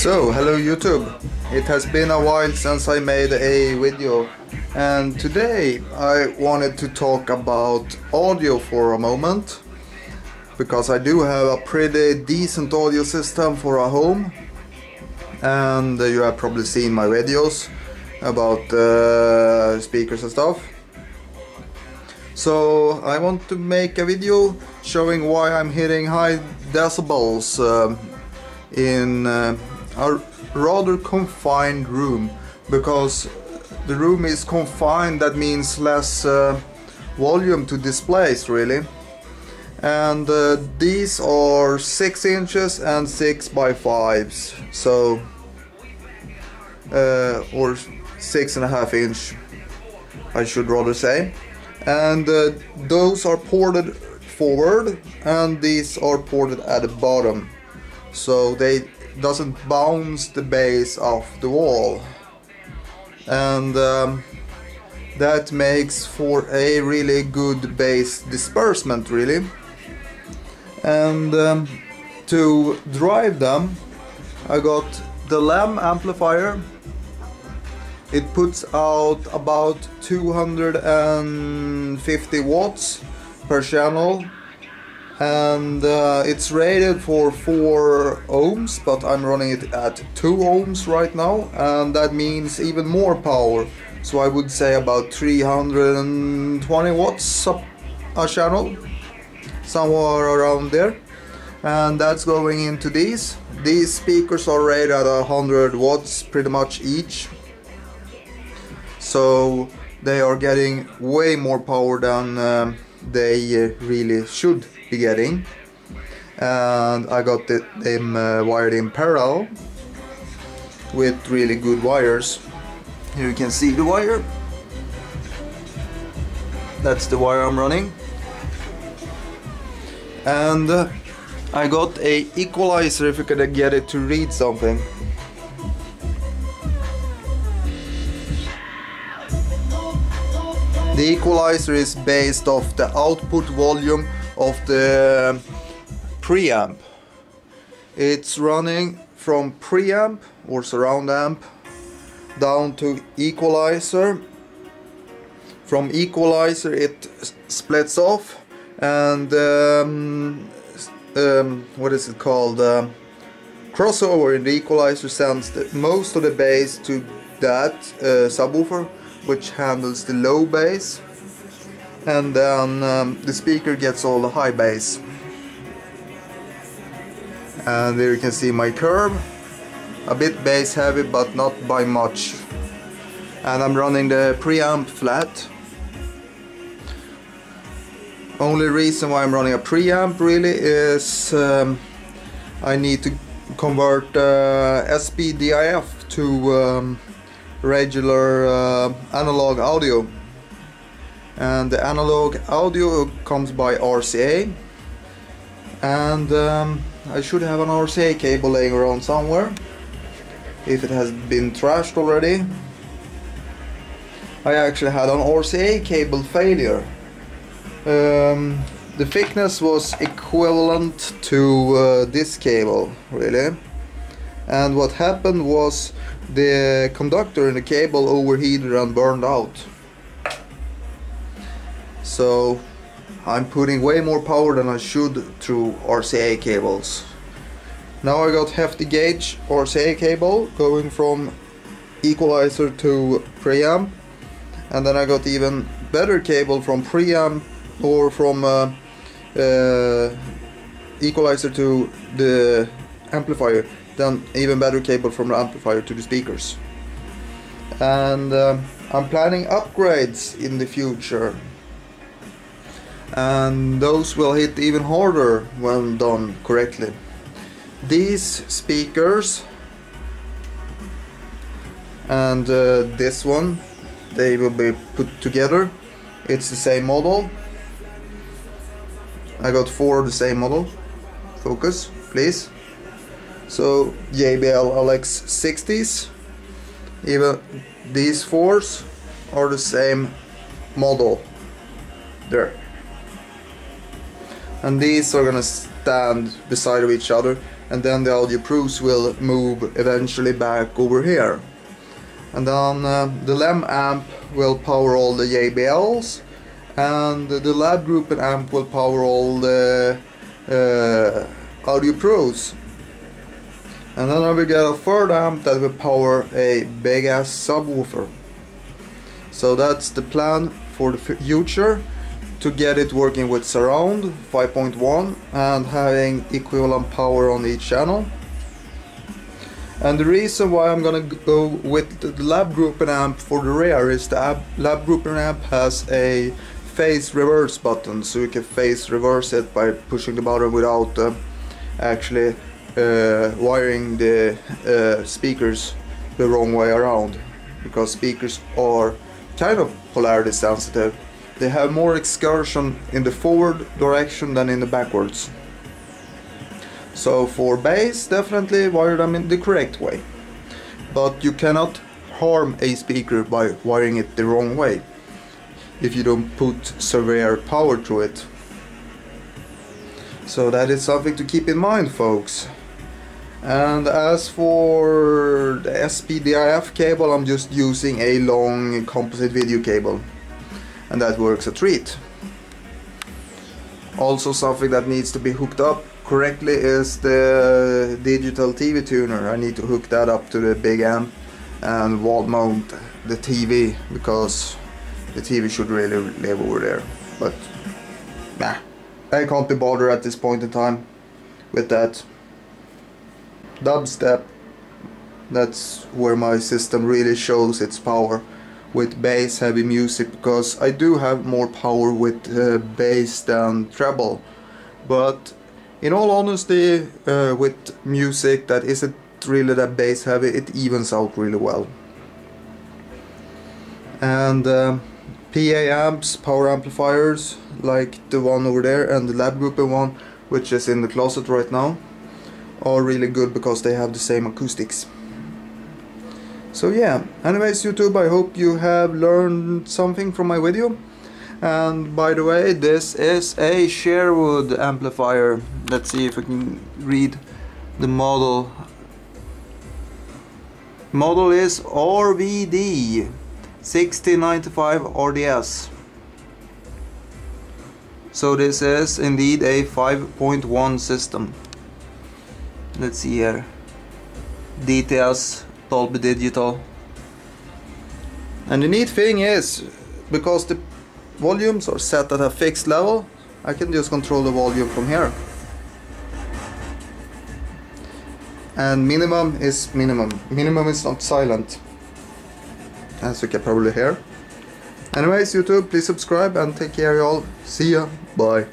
So, hello YouTube. It has been a while since I made a video, and today I wanted to talk about audio for a moment, because I do have a pretty decent audio system for a home, and you have probably seen my videos about speakers and stuff. So I want to make a video showing why I'm hitting high decibels in a rather confined room. Because the room is confined, that means less volume to displace really. And these are 6 inches and 6 by 5s, so or 6.5 inch I should rather say. And those are ported forward and these are ported at the bottom, so they doesn't bounce the bass off the wall, and that makes for a really good bass disbursement really. And to drive them I got the LAM amplifier. It puts out about 250 watts per channel, and it's rated for 4 ohms, but I'm running it at 2 ohms right now, and that means even more power. So I would say about 320 watts a channel, somewhere around there. And that's going into these. These speakers are rated at 100 watts pretty much each. So they are getting way more power than they really should be getting. And I got them wired in parallel with really good wires. Here you can see the wire. That's the wire I'm running. And I got a equalizer if you could get it to read something. The equalizer is based off the output volume of the preamp. It's running from preamp or surround amp down to equalizer. From equalizer it splits off, and what is it called? Crossover in the equalizer sends most of the bass to that subwoofer, which handles the low bass, and then the speaker gets all the high bass. And there you can see my curve, a bit bass heavy but not by much. And I'm running the preamp flat. Only reason why I'm running a preamp really is I need to convert SPDIF to regular analog audio, and the analog audio comes by RCA, and I should have an RCA cable laying around somewhere if it has been trashed already. I actually had an RCA cable failure. The thickness was equivalent to this cable really, and what happened was the conductor in the cable overheated and burned out. So I'm putting way more power than I should through RCA cables. Now I got hefty gauge RCA cable going from equalizer to preamp, and then I got even better cable from preamp or from equalizer to the amplifier, then even better cable from the amplifier to the speakers. And I'm planning upgrades in the future, and those will hit even harder when done correctly. These speakers and this one, they will be put together. It's the same model. I got 4 of the same model. Focus please. So JBL LX60s, even these 4s are the same model there. And these are gonna stand beside of each other, and then the audio proofs will move eventually back over here. And then the LEM amp will power all the JBLs, and the lab group and amp will power all the audio pros. And then I will get a third amp that will power a big ass subwoofer. So that's the plan for the future, to get it working with surround 5.1 and having equivalent power on each channel. And the reason why I'm gonna go with the lab group and amp for the rear is the lab group and amp has a phase reverse button, so you can phase reverse it by pushing the button without actually wiring the speakers the wrong way around, because speakers are kind of polarity sensitive. They have more excursion in the forward direction than in the backwards. So for bass, definitely wire them in the correct way, but you cannot harm a speaker by wiring it the wrong way if you don't put severe power to it. So that is something to keep in mind, folks. And as for the SPDIF cable, I'm just using a long composite video cable, and that works a treat. Also, something that needs to be hooked up correctly is the digital TV tuner. I need to hook that up to the big amp and wall mount the TV, because the TV should really live over there. But nah, I can't be bothered at this point in time with that. Dubstep, that's where my system really shows its power with bass heavy music, because I do have more power with bass than treble. But in all honesty, with music that isn't really that bass heavy, it evens out really well. And PA amps, power amplifiers like the one over there and the lab group one, which is in the closet right now, are really good because they have the same acoustics. So yeah, anyways YouTube, I hope you have learned something from my video. And by the way, this is a Sherwood amplifier. Let's see if I can read the model. Model is RVD 6095 RDS. So this is indeed a 5.1 system. Let's see here. Details, Dolby Digital. And the neat thing is, because the volumes are set at a fixed level, I can just control the volume from here. And minimum is minimum. Minimum is not silent, as you can probably hear. Anyways YouTube, please subscribe and take care y'all. See ya. Bye.